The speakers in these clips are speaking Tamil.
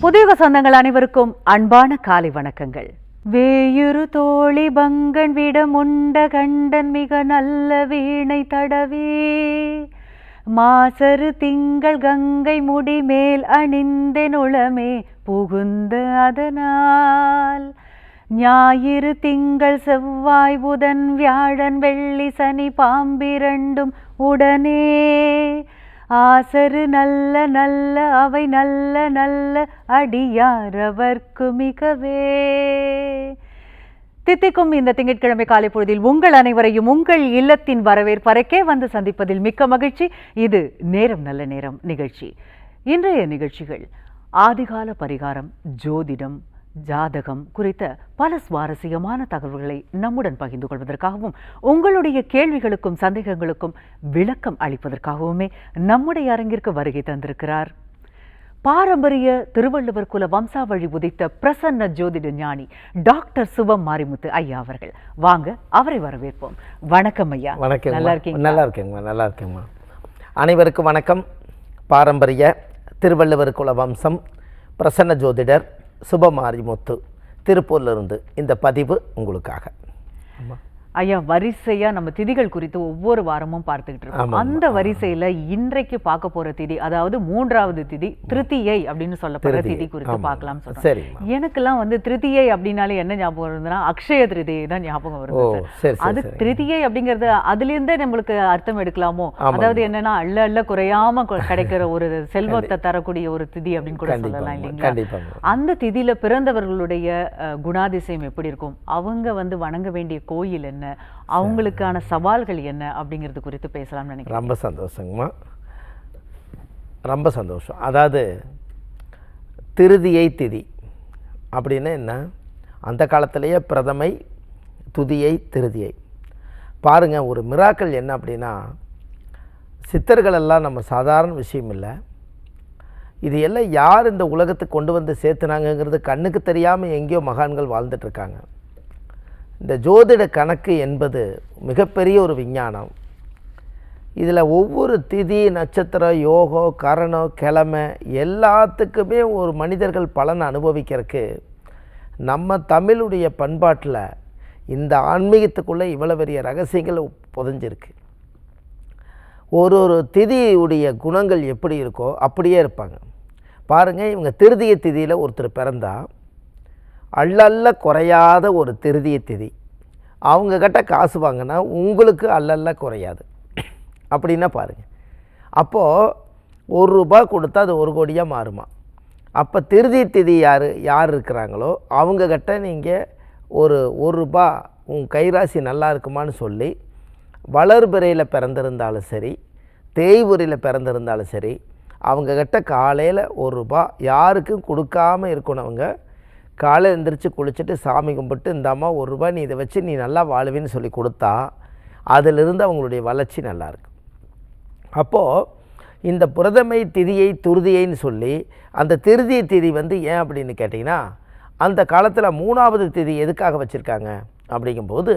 புதிய சொந்தங்கள் அனைவருக்கும் அன்பான காலை வணக்கங்கள். வேயுரு தோழி பங்கன் விடம் உண்ட கண்டன் மிக நல்ல வீணை தடவே மாசரு திங்கள் கங்கை முடி மேல் அணிந்தென் உளமே புகுந்த அதனால் ஞாயிறு திங்கள் செவ்வாய் புதன் வியாழன் வெள்ளி சனி பாம்பிரண்டும் உடனே ஆசரு நல்ல நல்ல அவை நல்ல நல்ல அடியாரவர்க்கு மிகவே. தித்திக்கும் இந்த திங்கட்கிழமை காலை பொழுதில் உங்கள் அனைவரையும் உங்கள் இல்லத்தின் வரவேற்பறைக்கே வந்து சந்திப்பதில் மிக்க மகிழ்ச்சி. இது நேரம் நல்ல நேரம் நிகழ்ச்சி. இன்றைய நிகழ்ச்சிகள் ஆதிகால பரிகாரம், ஜோதிடம், ஜாதகம் குறித்த பல சுவாரஸ்யமான தகவல்களை நம்முடன் பகிர்ந்து கொள்வதற்காகவும் உங்களுடைய கேள்விகளுக்கும் சந்தேகங்களுக்கும் விளக்கம் அளிப்பதற்காகவுமே நம்முடைய அரங்கிற்கு வருகை தந்திருக்கிறார் பாரம்பரிய திருவள்ளுவர் குல வம்சாவழி உதித்த பிரசன்ன ஜோதிட ஞானி டாக்டர் சுபம் மாரிமுத்து ஐயா அவர்கள். வாங்க அவரை வரவேற்போம். வணக்கம் ஐயா. வணக்கம். நல்லா இருக்கீங்க? நல்லா இருக்கேங்கம்மா. நல்லா இருக்கேங்கம்மா. அனைவருக்கும் வணக்கம். பாரம்பரிய திருவள்ளுவர் குல வம்சம் பிரசன்ன ஜோதிடர் சுபம் மாரிமுத்து திருப்பூர்லேருந்து இந்த பதிவு உங்களுக்காக. ஐயா, வரிசையா நம்ம திதிகள் குறித்து ஒவ்வொரு வாரமும் பார்த்துக்கிட்டு இருக்கோம். அந்த வரிசையில இன்றைக்கு பார்க்க போற திதி, அதாவது மூன்றாவது திதி திருத்தியை அப்படின்னு சொல்லப்படுற திதி குறித்து பார்க்கலாம். சரி. எனக்கெல்லாம் திருத்தியை அப்படின்னாலே என்ன ஞாபகம் வருதுன்னா அக்ஷய திருதியை தான் ஞாபகம் வருது. அது திருத்தியை அப்படிங்கறது அதுல இருந்தே நம்மளுக்கு அர்த்தம் எடுக்கலாமோ? அதாவது என்னன்னா அள்ள அள்ள குறையாம கிடைக்கிற ஒரு செல்வத்தை தரக்கூடிய ஒரு திதி அப்படின்னு கூட சொல்லலாம் இல்லைங்களா? அந்த திதியில பிறந்தவர்களுடைய குணாதிசயம் எப்படி இருக்கும், அவங்க வணங்க வேண்டிய கோயில் என்ன, அவங்களுக்கான சவால்கள் என்ன அப்படிங்கிறது குறித்து பேசலாம்னு நினைக்கிறேன். ரொம்ப சந்தோஷங்கம்மா, ரொம்ப சந்தோஷம். அதாவது திருதியை திதி அப்படின்னு என்ன, அந்த காலத்திலேயே பிரதமை, துதியை, திருதியை. பாருங்கள், ஒரு மிராக்கள் என்ன அப்படின்னா, சித்தர்கள் எல்லாம் நம்ம சாதாரண விஷயம் இல்லை. இது எல்லாம் யார் இந்த உலகத்துக்கு கொண்டு வந்து சேர்த்துனாங்கிறது கண்ணுக்கு தெரியாமல் எங்கேயோ மகான்கள் வாழ்ந்துட்டுருக்காங்க. இந்த ஜோதிட கணக்கு என்பது மிகப்பெரிய ஒரு விஞ்ஞானம். இதில் ஒவ்வொரு திதி, நட்சத்திரம், யோகம், கரணம், கிழமை எல்லாத்துக்குமே ஒரு மனிதர்கள் பலனை அனுபவிக்கிறதுக்கு நம்ம தமிழுடைய பண்பாட்டில் இந்த ஆன்மீகத்துக்குள்ளே இவ்வளோ பெரிய ரகசியங்கள் புதைஞ்சிருக்கு. ஒரு ஒரு திதியுடைய குணங்கள் எப்படி இருக்கோ அப்படியே இருப்பாங்க. பாருங்கள், இவங்க திருதிய திதியில் ஒருத்தர் பிறந்தா அல்லல்ல குறையாத ஒரு திருதிய திதி. அவங்கக்கிட்ட காசு வாங்கினா உங்களுக்கு அல்லல்ல குறையாது அப்படின்னா பாருங்கள். அப்போது ₹1 கொடுத்தா அது 1 கோடியாக மாறுமா? அப்போ திருதிய திதி யார் இருக்கிறாங்களோ அவங்கக்கிட்ட நீங்கள் ஒரு ₹1 உன் கைராசி நல்லா இருக்குமான்னு சொல்லி வளர்பிறையில் பிறந்திருந்தாலும் சரி, தேய்புறையில் பிறந்திருந்தாலும் சரி, அவங்கக்கிட்ட காலையில் ₹1 யாருக்கும் கொடுக்காமல் இருக்கணுங்க. காலை எழுந்திரிச்சு குளிச்சுட்டு சாமி கும்பிட்டு இந்தாம்மா ₹1 நீ இதை வச்சு நீ நல்லா வாழுவின்னு சொல்லி கொடுத்தா அதிலிருந்து அவங்களுடைய வளர்ச்சி நல்லாயிருக்கும். அப்போது இந்த புரதமை திதியை துருதியைன்னு சொல்லி அந்த திருதிய திதி ஏன் அப்படின்னு கேட்டிங்கன்னா, அந்த காலத்தில் 3வது திதி எதுக்காக வச்சுருக்காங்க அப்படிங்கும்போது,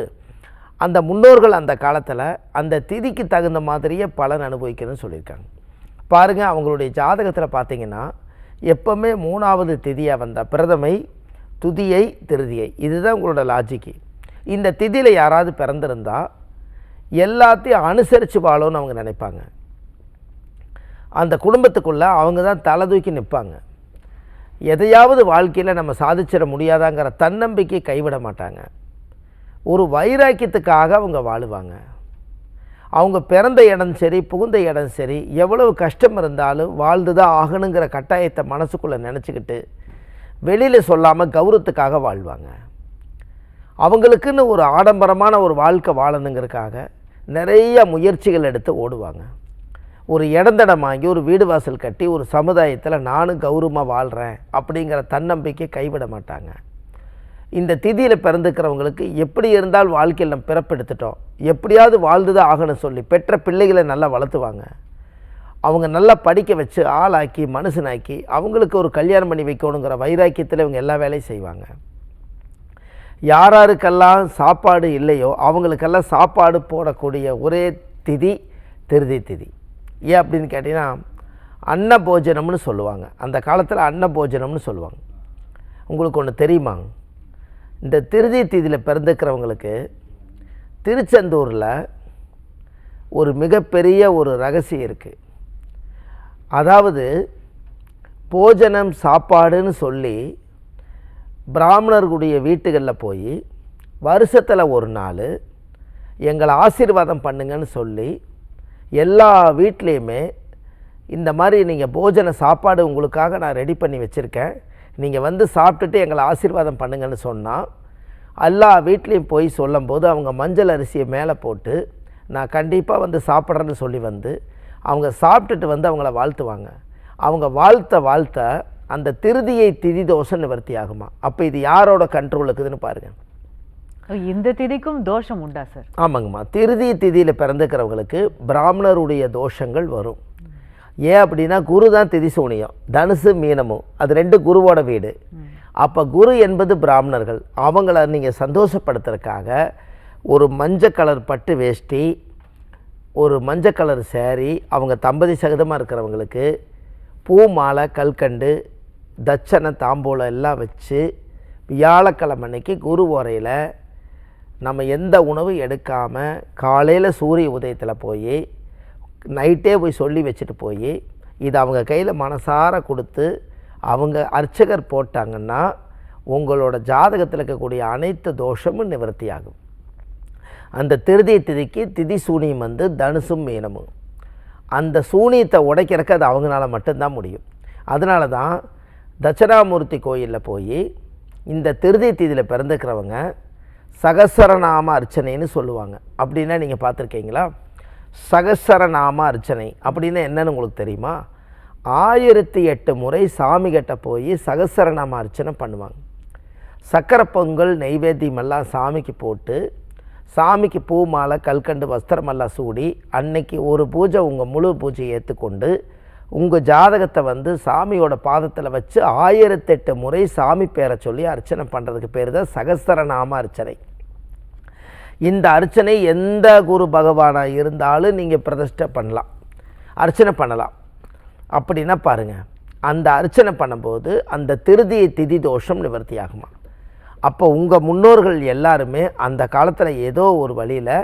அந்த முன்னோர்கள் அந்த காலத்தில் அந்த திதிக்கு தகுந்த மாதிரியே பலன் அனுபவிக்கணும்னு சொல்லியிருக்காங்க. பாருங்கள், அவங்களுடைய ஜாதகத்தில் பார்த்திங்கன்னா எப்போவுமே 3வது திதியாக வந்தால் பிரதமை, துதியை, திருதியை, இதுதான் உங்களோட லாஜிக்கு. இந்த திதியில் யாராவது பிறந்திருந்தால் எல்லாத்தையும் அனுசரித்து வாழணும்னு அவங்க நினைப்பாங்க. அந்த குடும்பத்துக்குள்ளே அவங்க தான் தலை தூக்கி நிற்பாங்க. எதையாவது வாழ்க்கையில் நம்ம சாதிச்சிட முடியாதாங்கிற தன்னம்பிக்கை கைவிட மாட்டாங்க. ஒரு வைராக்கியத்துக்காக அவங்க வாழுவாங்க. அவங்க பிறந்த இடம் சரி, புகுந்த இடம் சரி, எவ்வளவு கஷ்டம் இருந்தாலும் வாழ்ந்து தான் ஆகணுங்கிற கட்டாயத்தை மனசுக்குள்ளே நினச்சிக்கிட்டு வெளியில் சொல்லாமல் கௌரவத்துக்காக வாழ்வாங்க. அவங்களுக்குன்னு ஒரு ஆடம்பரமான ஒரு வாழ்க்கை வாழணுங்கிறதுக்காக நிறைய முயற்சிகள் எடுத்து ஓடுவாங்க. ஒரு இடந்தடம் வாங்கி ஒரு வீடு வாசல் கட்டி ஒரு சமுதாயத்தில் நானும் கௌரவமாக வாழ்கிறேன் அப்படிங்கிற தன்னம்பிக்கை கைவிட மாட்டாங்க. இந்த திதியில் பிறந்துக்கிறவங்களுக்கு எப்படி இருந்தால் வாழ்க்கையில் நம்ம பிறப்பெடுத்துட்டோம், எப்படியாவது வாழ்ந்து தான் ஆகணும் சொல்லி பெற்ற பிள்ளைகளை நல்லா வளர்த்துவாங்க. அவங்க நல்லா படிக்க வச்சு ஆளாக்கி மனுஷனாக்கி அவங்களுக்கு ஒரு கல்யாணம் பண்ணி வைக்கணுங்கிற வைராக்கியத்தில் இவங்க எல்லா வேலையும் செய்வாங்க. யாராருக்கெல்லாம் சாப்பாடு இல்லையோ அவங்களுக்கெல்லாம் சாப்பாடு போடக்கூடிய ஒரே திதி திருதி திதி. ஏன் அப்படின்னு கேட்டிங்கன்னா, அன்னபோஜனம்னு சொல்லுவாங்க. அந்த காலத்தில் அன்னபோஜனம்னு சொல்லுவாங்க. உங்களுக்கு ஒன்று தெரியுமா? இந்த திருதி தீதியில் பிறந்துக்கிறவங்களுக்கு திருச்செந்தூரில் ஒரு மிகப்பெரிய ஒரு ரகசியம் இருக்குது. அதாவது போஜனம் சாப்பாடுன்னு சொல்லி பிராமணர்களுடைய வீட்டுகளில் போய் வருஷத்தில் ஒரு நாள் எங்களை ஆசீர்வாதம் பண்ணுங்கன்னு சொல்லி எல்லா வீட்லேயுமே இந்த மாதிரி நீங்கள் போஜன சாப்பாடு உங்களுக்காக நான் ரெடி பண்ணி வச்சுருக்கேன், நீங்கள் வந்து சாப்பிட்டுட்டு எங்களை ஆசீர்வாதம் பண்ணுங்கன்னு சொன்னால் எல்லா வீட்லேயும் போய் சொல்லும்போது அவங்க மஞ்சள் அரிசியை மேலே போட்டு நான் கண்டிப்பாக வந்து சாப்பிட்றேன்னு சொல்லி வந்து அவங்க சாப்பிட்டுட்டு வந்து அவங்கள வாழ்த்துவாங்க. அவங்க வாழ்த்த அந்த திருதியை திதி தோஷம் நிவர்த்தி ஆகுமா? அப்போ இது யாரோட கண்ட்ரோல் இருக்குதுன்னு பாருங்கள். இந்த திதிக்கும் தோஷம் உண்டா சார்? ஆமாங்கம்மா. திருதி திதியில் பிறந்துக்கிறவங்களுக்கு பிராமணருடைய தோஷங்கள் வரும். ஏன் அப்படின்னா குரு தான் திதி சூனியம், தனுசு மீனமும் அது ரெண்டு குருவோட வீடு. அப்போ குரு என்பது பிராமணர்கள். அவங்கள நீங்கள் சந்தோஷப்படுத்துறதுக்காக ஒரு மஞ்சள் கலர் பட்டு வேஷ்டி, ஒரு மஞ்சள் கலர் சேரீ, அவங்க தம்பதி சகிதமாக இருக்கிறவங்களுக்கு பூ மாலை, கல்கண்டு, தட்சணை, தாம்பூலம் எல்லாம் வச்சு வியாழக்கிழமை அன்னைக்கு குரு ஓரையில் நம்ம எந்த உணவும் எடுக்காமல் காலையில் சூரிய உதயத்தில் போய் நைட்டே போய் சொல்லி வச்சுட்டு போய் இதை அவங்க கையில் மனசார கொடுத்து அவங்க அர்ச்சகர் போட்டாங்கன்னா உங்களோட ஜாதகத்தில் இருக்கக்கூடிய அனைத்து தோஷமும் நிவர்த்தி ஆகும். அந்த திருதி திதிக்கு திதி சூனியம் வந்து தனுசும் மீனமும். அந்த சூனியத்தை உடைக்கிறதுக்கு அது அவங்களால மட்டும்தான் முடியும். அதனால தான் தட்சிணாமூர்த்தி கோயிலில் போய் இந்த திருதி திதியில் பிறந்துக்கிறவங்க சகசரநாம அர்ச்சனைன்னு சொல்லுவாங்க. அப்படின்னா நீங்கள் பார்த்துருக்கீங்களா? சகசரநாம அர்ச்சனை அப்படின்னா என்னன்னு உங்களுக்கு தெரியுமா? 1008 முறை சாமிகிட்ட போய் சகசரநாம அர்ச்சனை பண்ணுவாங்க. சக்கரை பொங்கல் நெய்வேத்தியமெல்லாம் சாமிக்கு போட்டு சாமிக்கு பூ மாலை, கல்கண்டு, வஸ்திரமெல்லாம் சூடி அன்னைக்கு ஒரு பூஜை உங்கள் முழு பூஜையை ஏற்றுக்கொண்டு உங்கள் ஜாதகத்தை வந்து சாமியோட பாதத்தில் வச்சு 1008 முறை சாமி பேரை சொல்லி அர்ச்சனை பண்ணுறதுக்கு பேர் தான் சகசரநாம அர்ச்சனை. இந்த அர்ச்சனை எந்த குரு பகவானாக இருந்தாலும் நீங்கள் பிரதிஷ்டை பண்ணலாம், அர்ச்சனை பண்ணலாம். அப்படின்னா பாருங்கள், அந்த அர்ச்சனை பண்ணும்போது அந்த திருதியை திதி தோஷம் நிவர்த்தி ஆகுமா? அப்போ உங்கள் முன்னோர்கள் எல்லாருமே அந்த காலத்தில் ஏதோ ஒரு வழியில்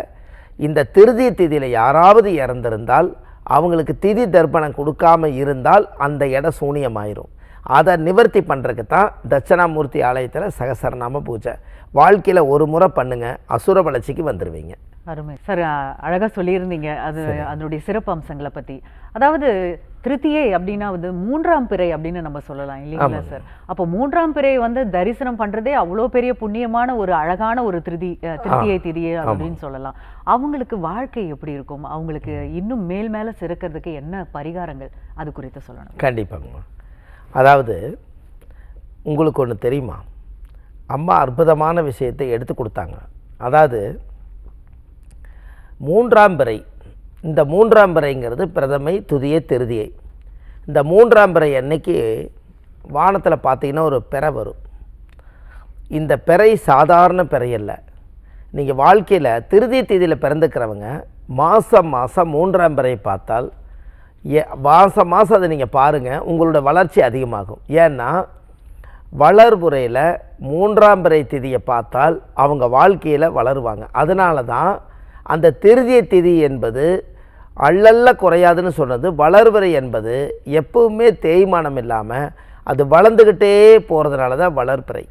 இந்த திருதி திதியில் யாராவது இறந்திருந்தால் அவங்களுக்கு திதி தர்ப்பணம் கொடுக்காமல் இருந்தால் அந்த இடம் சூனியமாயிரும். அதை நிவர்த்தி பண்ணுறதுக்கு தான் தட்சிணாமூர்த்தி ஆலயத்தில் சகசரநாம பூஜை. வாழ்க்கையில் ஒரு முறை பண்ணுங்கள், அசுர வளர்ச்சிக்கு வந்துடுவீங்க. அருமை சார், அழகாக சொல்லியிருந்தீங்க அது அதனுடைய சிறப்பு அம்சங்களை பற்றி. அதாவது திருத்தியை அப்படின்னா வந்து 3ஆம் பிறை அப்படின்னு நம்ம சொல்லலாம் இல்லைங்களா சார்? அப்போ 3ஆம் பிறை வந்து தரிசனம் பண்ணுறதே அவ்வளோ பெரிய புண்ணியமான ஒரு அழகான ஒரு திருத்தியை திதியை அப்படின்னு சொல்லலாம். அவங்களுக்கு வாழ்க்கை எப்படி இருக்கும்? அவங்களுக்கு இன்னும் மேலே சிறக்கிறதுக்கு என்ன பரிகாரங்கள் அது குறித்து சொல்லணும். கண்டிப்பாங்க. அதாவது உங்களுக்கு ஒன்று தெரியுமா? அம்மா அற்புதமான விஷயத்தை எடுத்து கொடுத்தாங்க. அதாவது 3ஆம் பிறை, இந்த 3ஆம் பிறைங்கிறது பிரதமை, துதியை, திருதியை. இந்த 3ஆம் பிறை அன்னைக்கு வானத்தில் பார்த்தீங்கன்னா ஒரு பிறை வரும். இந்த பிறை சாதாரண பிறை அல்ல. நீங்கள் வாழ்க்கையில் திருதி தேதியில் பிறந்துக்கிறவங்க மாதம் 3ஆம் பிறை பார்த்தால் மாதம் அதை நீங்கள் பாருங்கள், உங்களோட வளர்ச்சி அதிகமாகும். ஏன்னா வளர்புறையில் 3ஆம் பிறை திதியை பார்த்தால் அவங்க வாழ்க்கையில் வளருவாங்க. அதனால தான் அந்த திருதிய திதி என்பது அள்ளல்ல குறையாதுன்னு சொன்னது. வளர்வரை என்பது எப்பவுமே தேய்மானம் இல்லாமல் அது வளர்ந்துக்கிட்டே போகிறதுனால தான் வளர்பிறை.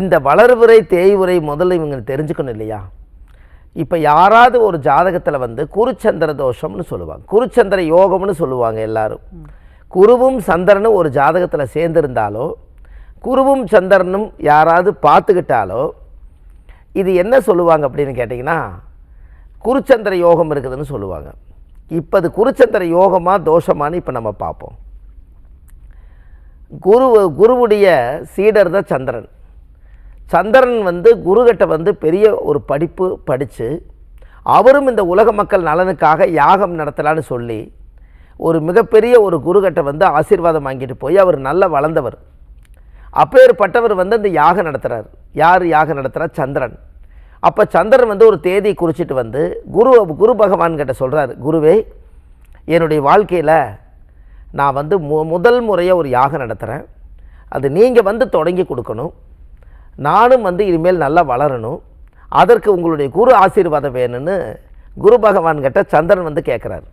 இந்த வளர்வுரை தேய்வுரை முதல்ல இவங்க தெரிஞ்சுக்கணும் இல்லையா? இப்போ யாராவது ஒரு ஜாதகத்தில் வந்து குருச்சந்திர தோஷம்னு சொல்லுவாங்க, குருச்சந்திர யோகம்னு சொல்லுவாங்க எல்லாரும். குருவும் சந்திரனும் ஒரு ஜாதகத்தில் சேர்ந்துருந்தாலோ குருவும் சந்திரனும் யாராவது பார்த்துக்கிட்டாலோ இது என்ன சொல்லுவாங்க அப்படின்னு கேட்டிங்கன்னா குருச்சந்திர யோகம் இருக்குதுன்னு சொல்லுவாங்க. இப்போ அது குருச்சந்திர யோகமாக தோஷமானு இப்போ நம்ம பார்ப்போம். குருவுடைய சீடர் தான் சந்திரன். சந்திரன் வந்து குருகிட்ட வந்து பெரிய ஒரு படிப்பு படித்து அவரும் இந்த உலக மக்கள் நலனுக்காக யாகம் நடத்தலான்னு சொல்லி ஒரு மிகப்பெரிய ஒரு குருகிட்ட வந்து ஆசீர்வாதம் வாங்கிட்டு போய் அவர் நல்லா வளர்ந்தவர். அப்பேற்பட்டவர் வந்து அந்த யாகம் நடத்துகிறார். யார் யாகம் நடத்துகிறார்? சந்திரன். அப்போ சந்திரன் வந்து ஒரு தேதியை குறிச்சிட்டு வந்து குரு பகவான்கிட்ட சொல்கிறார், குருவே என்னுடைய வாழ்க்கையில் நான் வந்து முதல் முறையாக ஒரு யாகம் நடத்துகிறேன், அது நீங்கள் வந்து தொடங்கி கொடுக்கணும், நானும் வந்து இனிமேல் நல்லா வளரணும், அதற்கு உங்களுடைய குரு ஆசீர்வாதம் வேணும்னு குரு பகவான்கிட்ட சந்திரன் வந்து கேட்குறாரு.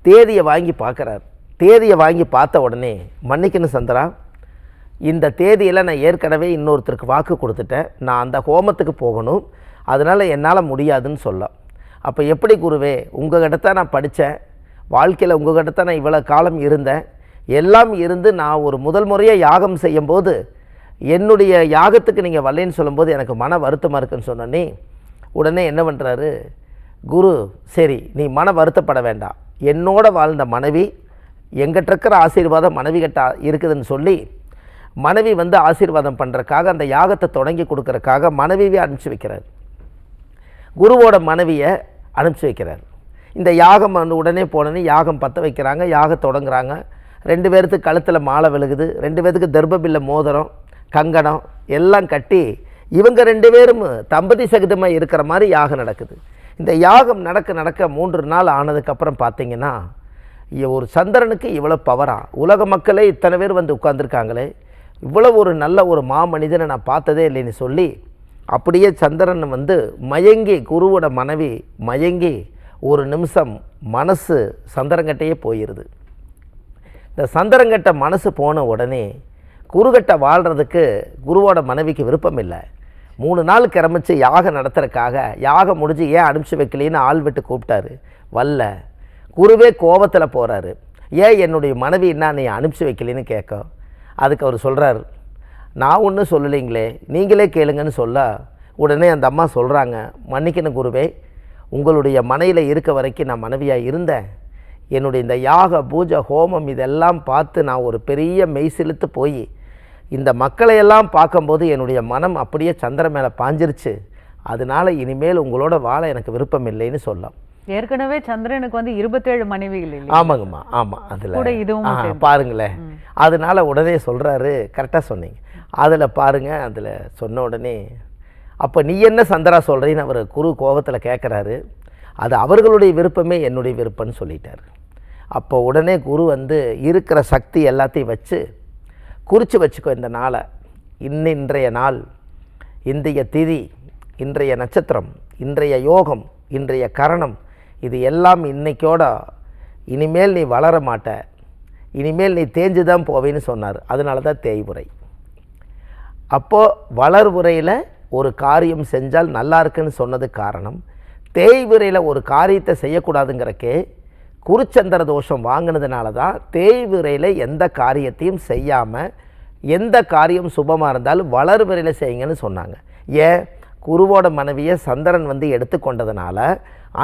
தேதியை வாங்கி பார்க்குறாரு. தேதியை வாங்கி பார்த்த உடனே, மன்னிக்கணும் சந்திரா, இந்த தேதியில் நான் ஏற்கனவே இன்னொருத்தருக்கு வாக்கு கொடுத்துட்டேன், நான் அந்த ஹோமத்துக்கு போகணும், அதனால் என்னால் முடியாதுன்னு சொல்ல. அப்போ எப்படி குருவே, உங்கள்கிட்ட தான் நான் படித்தேன், வாழ்க்கையில் உங்கள்கிட்ட தான் நான் இவ்வளோ காலம் இருந்தேன், எல்லாம் இருந்து நான் ஒரு முதல் முறையாக யாகம் செய்யும்போது என்னுடைய யாகத்துக்கு நீங்கள் வரலைன்னு சொல்லும்போது எனக்கு மன வருத்தமாக இருக்குன்னு சொன்னோன்னே உடனே என்ன பண்ணுறாரு குரு, சரி நீ மன வருத்தப்பட வேண்டாம், என்னோட வாழ்ந்த மனைவி எங்கிட்ட இருக்கிற ஆசீர்வாதம் மனைவி கிட்ட இருக்குதுன்னு சொல்லி மனைவி வந்து ஆசீர்வாதம் பண்ணுறக்காக அந்த யாகத்தை தொடங்கி கொடுக்குறக்காக மனைவியை அனுப்பிச்சி வைக்கிறார். குருவோட மனைவியை அனுப்பிச்சி வைக்கிறார். இந்த யாகம் வந்து உடனே போனோன்னே யாகம் பற்ற வைக்கிறாங்க, யாகம் தொடங்குறாங்க. 2 பேர்த்துக்கு கழுத்தில் மாலை விழுகுது, 2 பேர்த்துக்கு தர்பபில்ல மோதிரம் கங்கணம் எல்லாம் கட்டி இவங்க 2 பேரும் தம்பதி சகிதமாக இருக்கிற மாதிரி யாகம் நடக்குது. இந்த யாகம் நடக்க 3 நாள் ஆனதுக்கப்புறம் பார்த்தீங்கன்னா, ஒரு சந்திரனுக்கு இவ்வளோ பவரா, உலக மக்களே இத்தனை பேர் வந்து உட்கார்ந்துருக்காங்களே, இவ்வளோ ஒரு நல்ல ஒரு மாமனிதனை நான் பார்த்ததே இல்லைன்னு சொல்லி அப்படியே சந்திரன் வந்து மயங்கி, குருவோட மனைவி மயங்கி ஒரு நிமிஷம் மனசு சந்திரங்கட்டையே போயிடுது. இந்த சந்திரங்கட்ட மனசு போன உடனே குருகட்டை வாழ்கிறதுக்கு குருவோட மனைவிக்கு விருப்பம் இல்லை. 3 நாள் கிளம்பிச்சு யாகம் நடத்துறதுக்காக, யாகம் முடிஞ்சு ஏன் அனுப்பிச்சி வைக்கலின்னு ஆள் விட்டு கூப்பிட்டாரு, வல்ல. குருவே கோபத்தில் போகிறாரு, ஏன் என்னுடைய மனைவி என்ன நீ அனுப்பிச்சி வைக்கலின்னு கேட்க. அதுக்கு அவர் சொல்கிறார், நான் ஒன்றும் சொல்லலைங்களே, நீங்களே கேளுங்கன்னு சொல்ல. உடனே அந்த அம்மா சொல்கிறாங்க, மன்னிக்கணும் குருவே, உங்களுடைய மனையில் இருக்க வரைக்கும் நான் மனைவியாக இருந்தேன், என்னுடைய இந்த யாக பூஜை ஹோமம் இதெல்லாம் பார்த்து நான் ஒரு பெரிய மெய் செலுத்து போய் இந்த மக்களையெல்லாம் பார்க்கும்போது என்னுடைய மனம் அப்படியே சந்திரன் மேலே பாஞ்சிருச்சு, அதனால் இனிமேல் உங்களோட வாழ எனக்கு விருப்பம் இல்லைன்னு சொல்லலாம். ஏற்கனவே சந்திரனுக்கு வந்து 27 மனைவிகள் இல்லை. ஆமாங்கம்மா, ஆமாம். அதில் இதுவும் பாருங்களேன், அதனால உடனே சொல்கிறாரு, கரெக்டாக சொன்னீங்க. அதில் பாருங்கள், அதில் சொன்ன உடனே அப்போ நீ என்ன சந்திரா சொல்கிறீன்னு அவர் குரு கோபத்தில் கேட்குறாரு. அது அவர்களுடைய விருப்பமே என்னுடைய விருப்பம்னு சொல்லிட்டார். அப்போ உடனே குரு வந்து இருக்கிற சக்தி எல்லாத்தையும் வச்சு குறித்து வச்சுக்கோ, இந்த நாளை, இன்றைய நாள், இன்றைய திதி, இன்றைய நட்சத்திரம், இன்றைய யோகம், இன்றைய கரணம், இது எல்லாம் இன்னைக்கோட இனிமேல் நீ வளர மாட்ட, இனிமேல் நீ தேஞ்சு தான் போவேன்னு சொன்னார். அதனால தான் தேய்வுரை. அப்போது வளர்வுரையில் ஒரு காரியம் செஞ்சால் நல்லா இருக்குன்னு சொன்னதுக்கு காரணம், தேய்வுரையில் ஒரு காரியத்தை செய்யக்கூடாதுங்கிறக்கே குருச்சந்திர தோஷம் வாங்கினதுனால தான் தேய்வுரையில் எந்த காரியத்தையும் செய்யாமல், எந்த காரியம் சுபமாக இருந்தாலும் வளர்வுரையில் செய்யுங்கன்னு சொன்னாங்க. ஏன், குருவோட மனைவியை சந்திரன் வந்து எடுத்துக்கொண்டதுனால,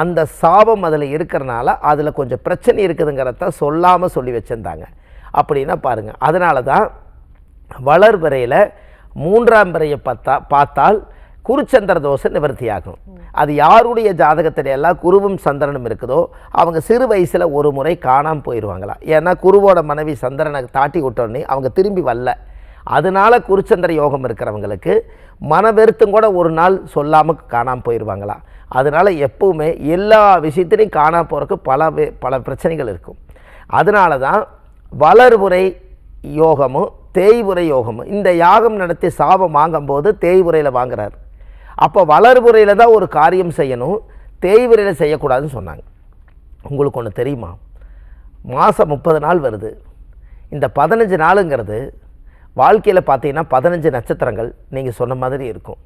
அந்த சாபம் அதில் இருக்கிறனால அதில் கொஞ்சம் பிரச்சனை இருக்குதுங்கிறத சொல்லாமல் சொல்லி வச்சுருந்தாங்க. அப்படின்னா பாருங்கள், அதனால தான் வளர்வரையில் 3ஆம் பிறையை பார்த்தால் குருச்சந்திர தோஷம் நிவர்த்தியாகும். அது யாருடைய ஜாதகத்தில் எல்லாம் குருவும் சந்திரனும் இருக்குதோ அவங்க சிறு வயசில் ஒரு முறை காணாமல் போயிடுவாங்களா. ஏன்னா குருவோட மனைவி சந்திரனை தாட்டி விட்டோன்னே அவங்க திரும்பி வரல. அதனால் குருச்சந்திர யோகம் இருக்கிறவங்களுக்கு மனவெருத்தும் கூட ஒரு நாள் சொல்லாமல் காணாமல் போயிடுவாங்களா. அதனால் எப்பவுமே எல்லா விஷயத்திலையும் காணாமல் போகிறதுக்கு பல பிரச்சனைகள் இருக்கும். அதனால தான் வளர்வுரை யோகமும் தேய்வுரை யோகமும், இந்த யாகம் நடத்தி சாபம் வாங்கும்போது தேய்வுரையில் வாங்குறார். அப்போ வளர்வுரையில் தான் ஒரு காரியம் செய்யணும், தேய்வுரையில் செய்யக்கூடாதுன்னு சொன்னாங்க. உங்களுக்கு ஒன்று தெரியுமா, மாதம் 30 நாள் வருது. இந்த 15 நாளுங்கிறது வாழ்க்கையில் பார்த்தீங்கன்னா 15 நட்சத்திரங்கள் நீங்கள் சொன்ன மாதிரி இருக்கும்.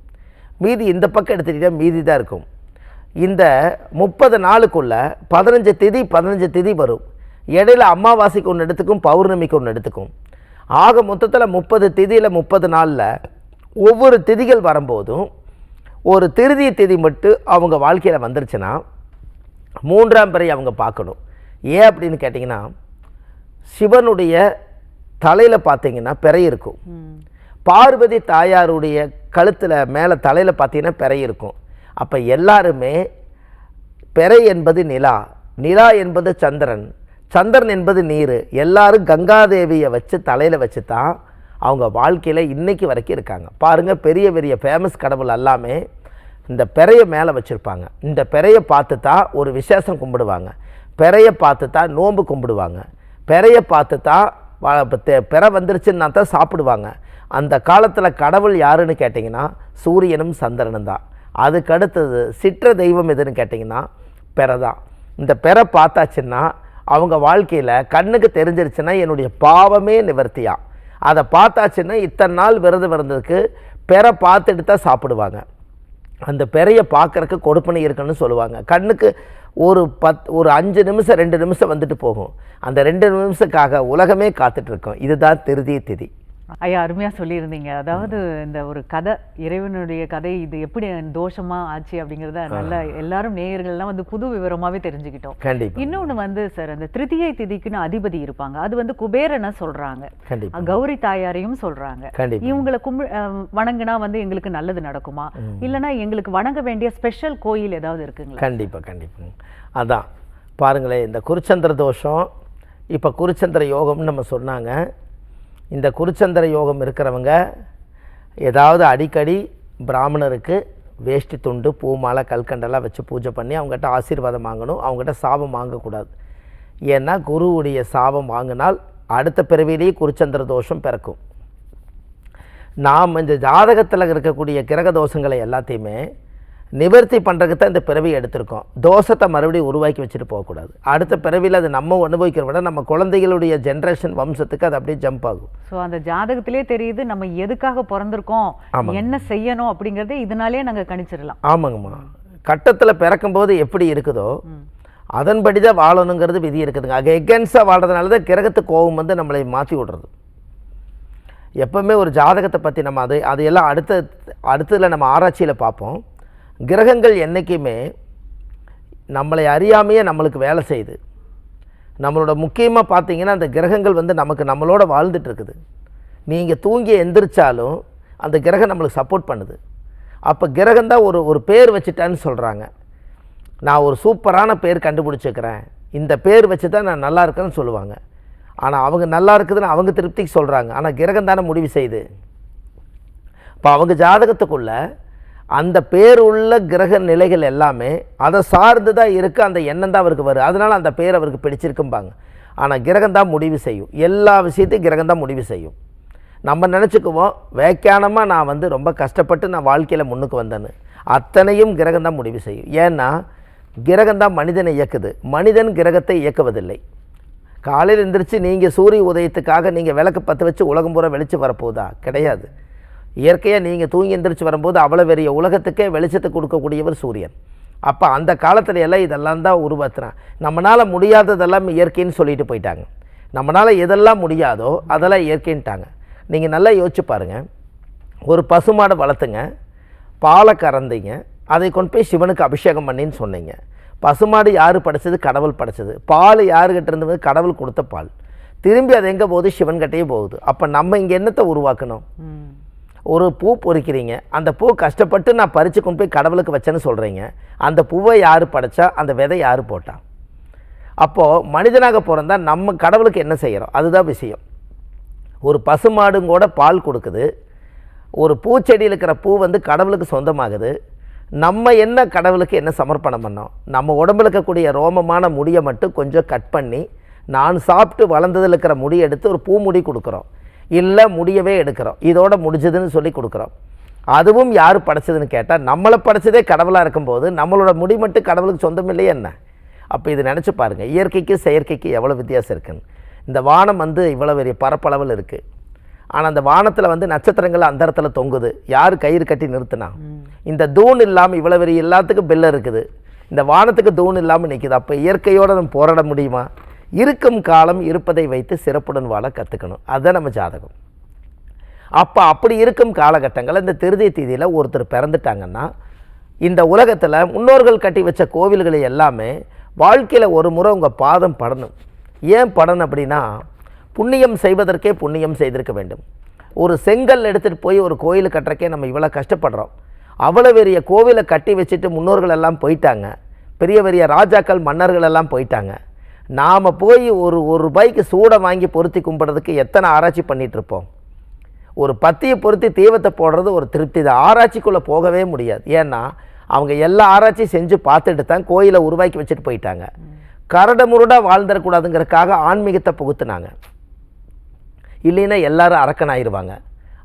மீதி இந்த பக்கம் எடுத்துக்கிட்டால் மீதி தான் இருக்கும். இந்த 30 நாளுக்குள்ளே 15 திதி வரும். இடையில அமாவாசைக்கு ஒன்று எடுத்துக்கும், பௌர்ணமிக்கு ஒன்று எடுத்துக்கும். ஆக மொத்தத்தில் 30 திதியில் 30 நாளில் ஒவ்வொரு திதிகள் வரும்போதும் ஒரு திருதி திதி மட்டும் அவங்க வாழ்க்கையில் வந்துருச்சுன்னா 3ஆம் பிறை அவங்க பார்க்கணும். ஏன் அப்படின்னு கேட்டிங்கன்னா, சிவனுடைய தலையில் பார்த்தீங்கன்னா பிறை இருக்கும், பார்வதி தாயாருடைய கழுத்தில் மேலே தலையில் பார்த்தீங்கன்னா பிறை இருக்கும். அப்போ எல்லாருமே பிறை என்பது நிலா, நிலா என்பது சந்திரன், சந்திரன் என்பது நீர், எல்லாரும் கங்காதேவியை வச்சு தலையில் வச்சு தான் அவங்க வாழ்க்கையில் இன்றைக்கி வரைக்கும் இருக்காங்க. பாருங்கள், பெரிய பெரிய ஃபேமஸ் கடவுள் எல்லாமே இந்த பிறையை மேலே வச்சுருப்பாங்க. இந்த பிறையை பார்த்து தான் ஒரு விசேஷம் கும்பிடுவாங்க, பிறையை பார்த்து தான் நோன்பு கும்பிடுவாங்க, பெறையை பார்த்து தான் பெற வந்துருச்சுன்னா தான் சாப்பிடுவாங்க. அந்த காலத்தில் கடவுள் யாருன்னு கேட்டிங்கன்னா சூரியனும் சந்திரனும் தான். அதுக்கு அடுத்தது சிற்ற தெய்வம் எதுன்னு கேட்டிங்கன்னா பெறை தான். இந்த பெறை பார்த்தாச்சுன்னா அவங்க வாழ்க்கையில் கண்ணுக்கு தெரிஞ்சிருச்சுன்னா என்னுடைய பாவமே நிவர்த்தியா. அதை பார்த்தாச்சுன்னா இத்தனை நாள் விரதம் இருந்ததுக்கு பெறை பார்த்துட்டு தான் சாப்பிடுவாங்க. அந்த பெறையை பார்க்குறக்கு கொடுப்பனை இருக்குன்னு சொல்லுவாங்க. கண்ணுக்கு ஒரு 5 நிமிஷம் 2 நிமிஷம் வந்துட்டு போகும். அந்த 2 நிமிஷத்துக்காக உலகமே காத்துட்ருக்கோம். இதுதான் திருதிய திதி. ஐயா, அருமையாக சொல்லியிருந்தீங்க. அதாவது இந்த ஒரு கதை, இறைவனுடைய கதை, இது எப்படி தோஷமாக ஆச்சு அப்படிங்கிறத நல்ல எல்லாரும் நேயர்கள்லாம் வந்து புது விவரமாகவே தெரிஞ்சுக்கிட்டோம். கண்டிப்பாக. இன்னொன்று வந்து சார், அந்த திருதியை திதிக்குன்னு அதிபதி இருப்பாங்க. அது வந்து குபேரனை சொல்கிறாங்க, கண்டிப்பாக கௌரி தாயாரையும் சொல்கிறாங்க. கண்டிப்பாக. இவங்களை வணங்கினா வந்து எங்களுக்கு நல்லது நடக்குமா, இல்லைனா எங்களுக்கு வணங்க வேண்டிய ஸ்பெஷல் கோயில் ஏதாவது இருக்குங்களா? கண்டிப்பாக கண்டிப்பாங்க. அதான் பாருங்களேன், இந்த குருச்சந்திர தோஷம், இப்போ குருச்சந்திர யோகம்னு நம்ம சொன்னாங்க. இந்த குருச்சந்திர யோகம் இருக்கிறவங்க ஏதாவது அடிக்கடி பிராமணருக்கு வேஷ்டி துண்டு, பூ, மாலை, கல்கண்டெல்லாம் வச்சு பூஜை பண்ணி அவங்ககிட்ட ஆசீர்வாதம் வாங்கணும். அவங்ககிட்ட சாபம் வாங்கக்கூடாது. ஏன்னா குருவுடைய சாபம் வாங்கினால் அடுத்த பிறவிலேயே குருச்சந்திர தோஷம் பிறக்கும். நாம் இந்த ஜாதகத்தில் இருக்கக்கூடிய கிரக தோஷங்களை எல்லாத்தையுமே நிவர்த்தி பண்ணுறதுக்கு தான் இந்த பிறவி எடுத்திருக்கோம். தோஷத்தை மறுபடியும் உருவாக்கி வச்சுட்டு போகக்கூடாது. அடுத்த பிறவியில் அது நம்ம அனுபவிக்கிற விட நம்ம குழந்தைகளுடைய ஜென்ரேஷன் வம்சத்துக்கு அது அப்படியே ஜம்ப் ஆகும். ஸோ அந்த ஜாதகத்திலே தெரியுது நம்ம எதுக்காக பிறந்திருக்கோம், என்ன செய்யணும் அப்படிங்கிறதே இதனாலே நாங்கள் கணிச்சிடலாம். ஆமாங்கம்மா. கட்டத்தில் பிறக்கும்போது எப்படி இருக்குதோ அதன்படி தான் வாழணுங்கிறது விதி இருக்குதுங்க. அங்கே எகென்ஸ்டாக வாழ்றதுனால தான் கிரகத்து கோபம் வந்து நம்மளை மாற்றி விடுறது. எப்போவுமே ஒரு ஜாதகத்தை பற்றி நம்ம அதையெல்லாம் அடுத்ததில் நம்ம ஆராய்ச்சியில் பார்ப்போம். கிரகங்கள் என்றைக்குமே நம்மளை அறியாமையே நம்மளுக்கு வேலை செய்யுது. நம்மளோட முக்கியமாக பார்த்தீங்கன்னா அந்த கிரகங்கள் வந்து நம்மளோட வாழ்ந்துட்டு இருக்குது. நீங்கள் தூங்கி எந்திரிச்சாலும் அந்த கிரகம் நம்மளுக்கு சப்போர்ட் பண்ணுது. அப்போ கிரகம்தான் ஒரு பேர் வச்சுட்டான்னு சொல்கிறாங்க. நான் ஒரு சூப்பரான பேர் கண்டுபிடிச்சிக்கிறேன், இந்த பேர் வச்சு தான் நான் நல்லா இருக்கேன்னு சொல்லுவாங்க. ஆனால் அவங்க நல்லா இருக்குதுன்னு அவங்க திருப்திக்கு சொல்கிறாங்க. ஆனால் கிரகம் தானே முடிவு செய்யுது. இப்போ அவங்க ஜாதகத்துக்குள்ளே அந்த பேர் உள்ள கிரக நிலைகள் எல்லாமே அதை சார்ந்து தான் இருக்குது. அந்த எண்ணம் தான் அவருக்கு வரும். அதனால் அந்த பேர் அவருக்கு பிடிச்சிருக்கும்பாங்க. ஆனால் கிரகம் தான் முடிவு செய்யும். எல்லா விஷயத்தையும் கிரகம் தான் முடிவு செய்யும். நம்ம நினச்சிக்குவோம் வியாக்கியானமாக நான் வந்து ரொம்ப கஷ்டப்பட்டு நான் வாழ்க்கையில் முன்னுக்கு வந்தேன்னு. அத்தனையும் கிரகம் தான் முடிவு செய்யும். ஏன்னா கிரகம் தான் மனிதனை இயக்குது, மனிதன் கிரகத்தை இயக்குவதில்லை. காலையில் எழுந்திரிச்சு நீங்கள் சூரிய உதயத்துக்காக நீங்கள் விளக்கு பற்ற வச்சு உலகம் பூரா வெளிச்சு வரப்போதா? கிடையாது. இயற்கையாக நீங்கள் தூங்கி எந்திரிச்சு வரும்போது அவ்வளோ பெரிய உலகத்துக்கே வெளிச்சத்தை கொடுக்கக்கூடியவர் சூரியன். அப்போ அந்த காலத்துல எல்லாம் இதெல்லாம் தான் உருவாக்குறான். நம்மளால் முடியாததெல்லாம் இயற்கைன்னு சொல்லிட்டு போயிட்டாங்க. நம்மளால் எதெல்லாம் முடியாதோ அதெல்லாம் இயற்கைன்ட்டாங்க. நீங்கள் நல்லா யோசிச்சு பாருங்கள். ஒரு பசுமாடை வளர்த்துங்க, பாலை கறந்தீங்க, அதை கொண்டு போய் சிவனுக்கு அபிஷேகம் பண்ணின்னு சொன்னீங்க. பசுமாடு யார் படைச்சது? கடவுள் படைச்சது. பால் யாருக்கிட்ட இருந்தது? கடவுள் கொடுத்த பால். திரும்பி அது எங்கே போகுது? சிவன்கிட்டே போகுது. அப்போ நம்ம இங்கே என்னத்தை உருவாக்கணும்? ஒரு பூ பொறிக்கிறீங்க, அந்த பூ கஷ்டப்பட்டு நான் பறித்து கொண்டு போய் கடவுளுக்கு வச்சேன்னு சொல்கிறீங்க. அந்த பூவை யார் படைச்சா? அந்த விதை யார் போட்டா? அப்போது மனிதனாக பிறந்தா நம்ம கடவுளுக்கு என்ன செய்கிறோம்? அதுதான் விஷயம். ஒரு பசுமாடுங்கூட பால் கொடுக்குது. ஒரு பூச்செடியில் இருக்கிற பூ வந்து கடவுளுக்கு சொந்தமாகுது. நம்ம என்ன கடவுளுக்கு என்ன சமர்ப்பணம் பண்ணோம்? நம்ம உடம்புல இருக்கக்கூடிய ரோமமான முடியை மட்டும் கொஞ்சம் கட் பண்ணி நான் சாப்பிட்டு வளர்ந்ததில் இருக்கிற முடியை எடுத்து ஒரு பூ முடி கொடுக்குறோம், இல்லை முடியவே எடுக்கிறோம், இதோட முடிஞ்சதுன்னு சொல்லி கொடுக்குறோம். அதுவும் யார் படைச்சதுன்னு கேட்டால் நம்மளை படைச்சதே கடவுளாக இருக்கும்போது நம்மளோட முடி மட்டும் கடவுளுக்கு சொந்தம் இல்லையே என்ன? அப்போ இது நினச்சி பாருங்கள், இயற்கைக்கு செயற்கைக்கு எவ்வளோ வித்தியாசம் இருக்குன்னு. இந்த வானம் வந்து இவ்வளோ பெரிய பரப்பளவில் இருக்குது. ஆனால் அந்த வானத்தில் வந்து நட்சத்திரங்கள் அந்த இடத்துல தொங்குது. யார் கயிறு கட்டி நிறுத்தினா? இந்த தூண் இல்லாமல் இவ்வளோ பெரிய எல்லாத்துக்கும் பெல்ல இருக்குது, இந்த வானத்துக்கு தூண் இல்லாமல் நிற்குது. அப்போ இயற்கையோடு நம்ம போராட முடியுமா? இருக்கும் காலம் இருப்பதை வைத்து சிறப்புடன் வாழ கற்றுக்கணும். அதுதான் நம்ம ஜாதகம். அப்போ அப்படி இருக்கும் காலகட்டங்கள் இந்த திருதிய தேதியில் ஒருத்தர் பிறந்துட்டாங்கன்னா இந்த உலகத்தில் முன்னோர்கள் கட்டி வச்ச கோவில்களை எல்லாமே வாழ்க்கையில் ஒரு முறை உங்கள் பாதம் படணும். ஏன் படணும் அப்படின்னா, புண்ணியம் செய்வதற்கே புண்ணியம் செய்திருக்க வேண்டும். ஒரு செங்கல் எடுத்துகிட்டு போய் ஒரு கோயில் கட்டுறக்கே நம்ம இவ்வளோ கஷ்டப்படுறோம். அவ்வளோ பெரிய கோவிலை கட்டி வச்சுட்டு முன்னோர்கள் எல்லாம் போயிட்டாங்க, பெரிய பெரிய ராஜாக்கள் மன்னர்கள் எல்லாம் போயிட்டாங்க. நாம் போய் ஒரு ரூபாய்க்கு சூடை வாங்கி பொருத்தி கும்பிட்றதுக்கு எத்தனை ஆராய்ச்சி பண்ணிகிட்ருப்போம். ஒரு பத்தியை பொருத்தி தீவத்தை போடுறது ஒரு திருப்தி தான். ஆராய்ச்சிக்குள்ளே போகவே முடியாது. ஏன்னா அவங்க எல்லா ஆராய்ச்சியும் செஞ்சு பார்த்துட்டு தான் கோயிலை உருவாக்கி வச்சுட்டு போயிட்டாங்க. கரடுமுரடாக வாழ்ந்துடக்கூடாதுங்கிறதுக்காக ஆன்மீகத்தை புகுத்துனாங்க. இல்லைன்னா எல்லாரும் அரக்கனாயிருவாங்க.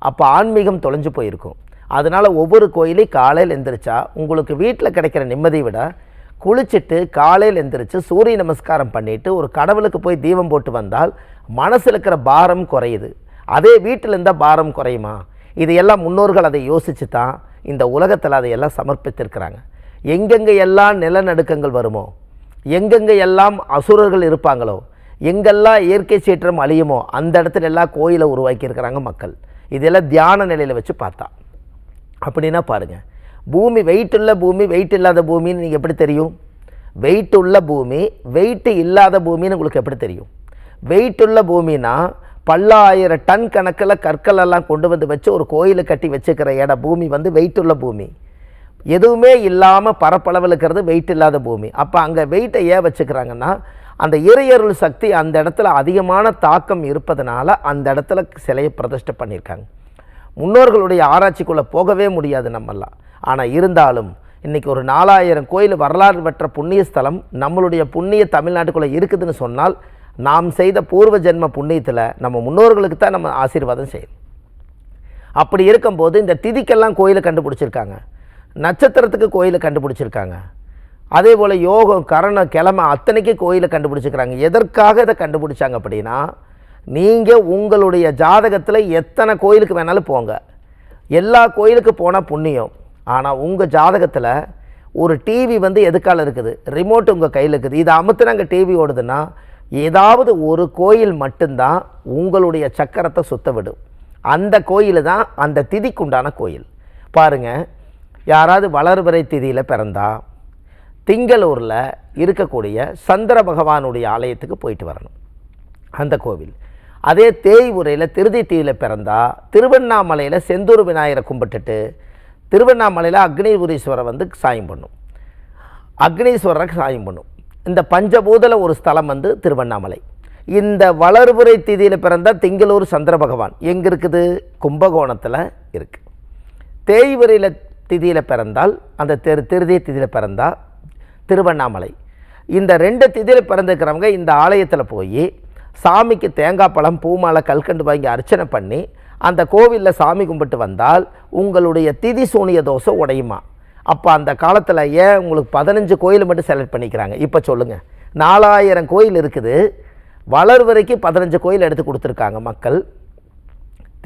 அப்போ ஆன்மீகம் தொலைஞ்சு போயிருக்கும். அதனால் ஒவ்வொரு கோயிலையும் காலையில் எந்திரிச்சா உங்களுக்கு வீட்டில் கிடைக்கிற நிம்மதியை விட குளிச்சுட்டு காலையில் எந்திரிச்சு சூரிய நமஸ்காரம் பண்ணிவிட்டு ஒரு கடவுளுக்கு போய் தீபம் போட்டு வந்தால் மனசில் இருக்கிற பாரம் குறையுது. அதே வீட்டில் இருந்தால் பாரம் குறையுமா? இதையெல்லாம் முன்னோர்கள் அதை யோசித்து தான் இந்த உலகத்தில் அதையெல்லாம் சமர்ப்பித்திருக்கிறாங்க. எங்கெங்கே எல்லாம் நிலநடுக்கங்கள் வருமோ, எங்கெங்கே எல்லாம் அசுரர்கள் இருப்பாங்களோ, எங்கெல்லாம் இயற்கை சீற்றம் அழியுமோ அந்த இடத்துல எல்லாம் கோயிலை உருவாக்கியிருக்கிறாங்க மக்கள். இதெல்லாம் தியான நிலையில் வச்சு பார்த்தா. அப்படின்னா பாருங்கள், பூமி வெயிட் உள்ள பூமி வெயிட் இல்லாத பூமின்னு நீங்கள் எப்படி தெரியும்? வெயிட் உள்ள பூமி வெயிட் இல்லாத பூமின்னு உங்களுக்கு எப்படி தெரியும்? வெயிட் உள்ள பூமினா பல்லாயிரம் டன் கணக்கில் கற்களெல்லாம் கொண்டு வந்து வச்சு ஒரு கோயிலை கட்டி வச்சுக்கிற இடம் பூமி வந்து வெயிட் உள்ள பூமி. எதுவுமே இல்லாமல் பரப்பளவில் இருக்கிறது வெயிட் இல்லாத பூமி. அப்போ அங்கே வெயிட்டை ஏன் வச்சுக்கிறாங்கன்னா, அந்த இறையருள் சக்தி அந்த இடத்துல அதிகமான தாக்கம் இருப்பதனால அந்த இடத்துல சிலையை பிரதிஷ்டை பண்ணியிருக்காங்க. முன்னோர்களுடைய ஆராய்ச்சிக்குள்ளே போகவே முடியாது நம்மெல்லாம். ஆனால் இருந்தாலும் இன்றைக்கி ஒரு 4000 கோயில் வரலாறு பெற்ற புண்ணிய ஸ்தலம் நம்மளுடைய புண்ணிய தமிழ்நாட்டுக்குள்ளே இருக்குதுன்னு சொன்னால் நாம் செய்த பூர்வ ஜென்ம புண்ணியத்தில் நம்ம முன்னோர்களுக்கு தான் நம்ம ஆசீர்வாதம் செய்யணும். அப்படி இருக்கும்போது இந்த திதிக்கெல்லாம் கோயிலை கண்டுபிடிச்சிருக்காங்க, நட்சத்திரத்துக்கு கோயிலை கண்டுபிடிச்சிருக்காங்க, அதே போல் யோகம் கரணம் கிழமை அத்தனைக்கு கோயிலை கண்டுபிடிச்சிருக்கிறாங்க. எதற்காக இதை கண்டுபிடிச்சாங்க அப்படின்னா, நீங்கள் உங்களுடைய ஜாதகத்தில் எத்தனை கோயிலுக்கு வேணாலும் போங்க, எல்லா கோயிலுக்கு போனால் புண்ணியம். ஆனால் உங்கள் ஜாதகத்தில் ஒரு டிவி வந்து எதுக்கால இருக்குது, ரிமோட் உங்கள் கையில் இருக்குது, இதை அமுத்துனாங்க டிவி ஓடுதுன்னா ஏதாவது ஒரு கோயில் மட்டும்தான் உங்களுடைய சக்கரத்தை சுத்த விடும். அந்த கோயில் தான் அந்த திதிக்குண்டான கோயில். பாருங்கள், யாராவது வளர்பிறை திதியில் பிறந்தா திங்களூரில் இருக்கக்கூடிய சந்திர பகவானுடைய ஆலயத்துக்கு போயிட்டு வரணும், அந்த கோவில். அதே தேய்வுரையில் திருதி தீயில் பிறந்தா திருவண்ணாமலையில் செந்தூர் விநாயகரை கும்பிட்டுட்டு திருவண்ணாமலையில் அக்னிபுரீஸ்வரர் வந்து சாயம் பண்ணும், அக்னீஸ்வரருக்கு சாயம் பண்ணும். இந்த பஞ்சபூதல ஒரு ஸ்தலம் வந்து திருவண்ணாமலை. இந்த வளர்புரை திதியில் பிறந்தால் திங்களூர் சந்திர பகவான் எங்கே இருக்குது? கும்பகோணத்தில் இருக்குது. தேய்வரையில் திதியில் பிறந்தால் அந்த திருதிய திதியில் பிறந்தால் திருவண்ணாமலை. இந்த 2 திதியில் பிறந்திருக்கிறவங்க இந்த ஆலயத்தில் போய் சாமிக்கு தேங்காய் பழம் பூமாலை கல்கண்டு வாங்கி அர்ச்சனை பண்ணி அந்த கோவிலில் சாமி கும்பிட்டு வந்தால் உங்களுடைய திதி சூனிய தோஷம் உடையுமா? அப்போ அந்த காலத்தில் ஏன் உங்களுக்கு 15 கோயில் மட்டும் செலக்ட் பண்ணிக்கிறாங்க? இப்போ சொல்லுங்கள், 4000 கோயில் இருக்குது, வளர்வரைக்கு 15 கோயில் எடுத்து கொடுத்துருக்காங்க மக்கள்,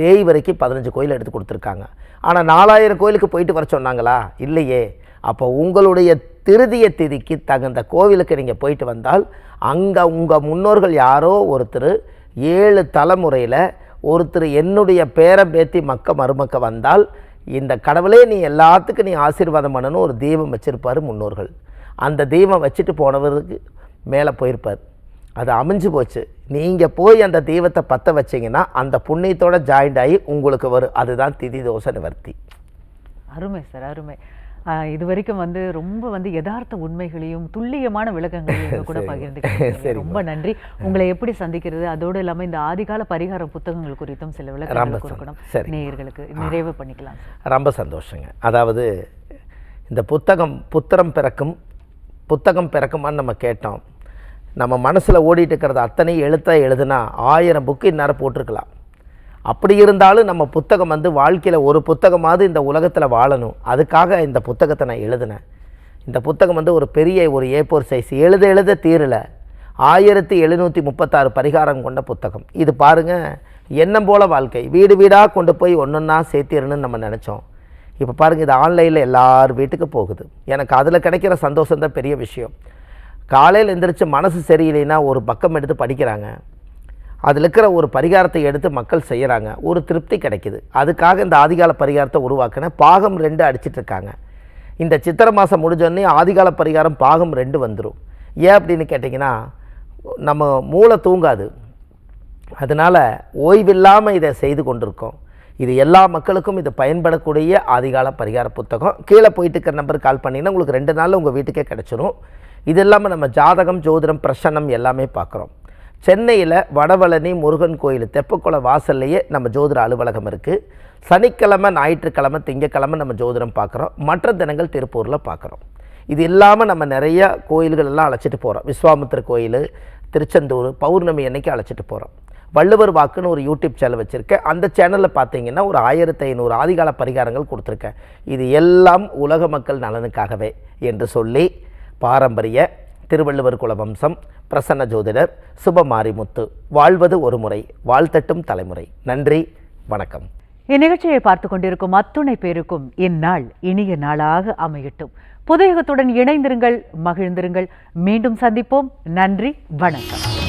தேய் வரைக்கும் 15 கோயில் எடுத்து கொடுத்துருக்காங்க. ஆனால் 4000 கோயிலுக்கு போயிட்டு வர சொன்னாங்களா? இல்லையே. அப்போ உங்களுடைய திருதிய திதிக்கு தகுந்த கோவிலுக்கு நீங்கள் போயிட்டு வந்தால் அங்கே உங்கள் முன்னோர்கள் யாரோ ஒருத்தர் 7 தலைமுறையில் ஒருத்தர் என்னுடைய பேரம்பேத்தி மக்க மருமக்க வந்தால் இந்த கடவுளே நீ எல்லாத்துக்கும் நீ ஆசீர்வாதம் பண்ணணும் ஒரு தீபம் வச்சுருப்பார் முன்னோர்கள். அந்த தீபம் வச்சுட்டு போனவருக்கு மேலே போயிருப்பார். அது அமைஞ்சு போச்சு. நீங்கள் போய் அந்த தீபத்தை பற்ற வச்சிங்கன்னா அந்த புண்ணியத்தோடு ஜாயிண்ட் ஆகி உங்களுக்கு வரும். அதுதான் திதி தோஷ நிவர்த்தி. அருமை சார், அருமை. இது வரைக்கும் வந்து ரொம்ப வந்து யதார்த்த உண்மைகளையும் துல்லியமான விளக்கங்களையும் கூட பகிர்ந்துக்கிட்டீங்க. ரொம்ப நன்றி. உங்களை எப்படி சந்திக்கிறது, அதோடு இல்லாமல் இந்த ஆதிகால பரிகார புத்தகங்கள் குறித்தும் சில விளக்கங்கள் கொடுக்கணும் நேயர்களுக்கு, நிறைவு பண்ணிக்கலாம். ரொம்ப சந்தோஷங்க. அதாவது இந்த புத்தகம் பிறக்குமான்னு நம்ம கேட்டோம். நம்ம மனசில் ஓடிட்டு இருக்கிறது அத்தனை எழுத்தாக எழுதுனா 1000 புக்கு இந்நேரம் போட்டிருக்கலாம். அப்படி இருந்தாலும் நம்ம புத்தகம் வந்து வாழ்க்கையில் ஒரு புத்தகமாவது இந்த உலகத்தில் வாழணும், அதுக்காக இந்த புத்தகத்தை நான் எழுதினேன். இந்த புத்தகம் வந்து ஒரு பெரிய ஒரு A4 சைஸ், எழுத தீரலை, 1736 பரிகாரம் கொண்ட புத்தகம். இது பாருங்கள், எண்ணம் போல் வாழ்க்கை, வீடு வீடாக கொண்டு போய் ஒன்றொன்னா சேர்த்திடணும்னு நம்ம நினச்சோம். இப்போ பாருங்கள், இது ஆன்லைனில் எல்லார் வீட்டுக்கு போகுது. எனக்கு அதில் கிடைக்கிற சந்தோஷம்தான் பெரிய விஷயம். காலையில் எந்திரிச்சு மனசு சரியில்லைன்னா ஒரு பக்கம் எடுத்து படிக்கிறாங்க, அதில் இருக்கிற ஒரு பரிகாரத்தை எடுத்து மக்கள் செய்கிறாங்க, ஒரு திருப்தி கிடைக்கிது. அதுக்காக இந்த ஆதிகால பரிகாரத்தை உருவாக்கின பாகம் 2 அடிச்சிட்ருக்காங்க. இந்த சித்திரை மாதம் முடிஞ்சோடனே ஆதிகால பரிகாரம் பாகம் 2 வந்துடும். ஏன் அப்படின்னு கேட்டிங்கன்னா, நம்ம மூளை தூங்காது, அதனால் ஓய்வில்லாமல் இதை செய்து கொண்டிருக்கோம். இது எல்லா மக்களுக்கும் இது பயன்படக்கூடிய ஆதிகால பரிகார புத்தகம். கீழே போயிட்டு இருக்கிற நம்பருக்கு கால் பண்ணிங்கன்னா உங்களுக்கு 2 நாளில் உங்கள் வீட்டுக்கே கிடச்சிரும். இது இல்லாமல் நம்ம ஜாதகம், ஜோதிடம், பிரசன்னம் எல்லாமே பார்க்குறோம். சென்னையில் வடபழனி முருகன் கோயில் தெப்பக்குளம் வாசல்லையே நம்ம ஜோதிட அலுவலகம் இருக்குது. சனிக்கிழமை, ஞாயிற்றுக்கிழமை, திங்கக்கிழமை நம்ம ஜோதிடம் பார்க்குறோம். மற்ற தினங்கள் திருப்பூரில் பார்க்குறோம். இது இல்லாமல் நம்ம நிறைய கோயில்கள் எல்லாம் அழைச்சிட்டு போகிறோம். விஸ்வாமித்திர கோயில், திருச்செந்தூர் பௌர்ணமி அன்னைக்கு அழைச்சிட்டு போகிறோம். வள்ளுவர் வாக்குன்னு ஒரு யூடியூப் சேனல் வச்சுருக்கேன். அந்த சேனலில் பார்த்தீங்கன்னா ஒரு 1500 ஆதிகால பரிகாரங்கள் கொடுத்துருக்கேன். இது எல்லாம் உலக மக்கள் நலனுக்காகவே என்று சொல்லி பாரம்பரிய திருவள்ளுவர் குல வம்சம், பிரசன்ன ஜோதிடர் சுபமாரிமுத்து, வாழ்வது ஒரு முறை, வாழ்த்தட்டும் தலைமுறை. நன்றி, வணக்கம். இந்நிகழ்ச்சியை பார்த்து கொண்டிருக்கும் அத்துணை பேருக்கும் இந்நாள் இனிய நாளாக அமையட்டும். புதுயுகத்துடன் இணைந்திருங்கள், மகிழ்ந்திருங்கள். மீண்டும் சந்திப்போம். நன்றி, வணக்கம்.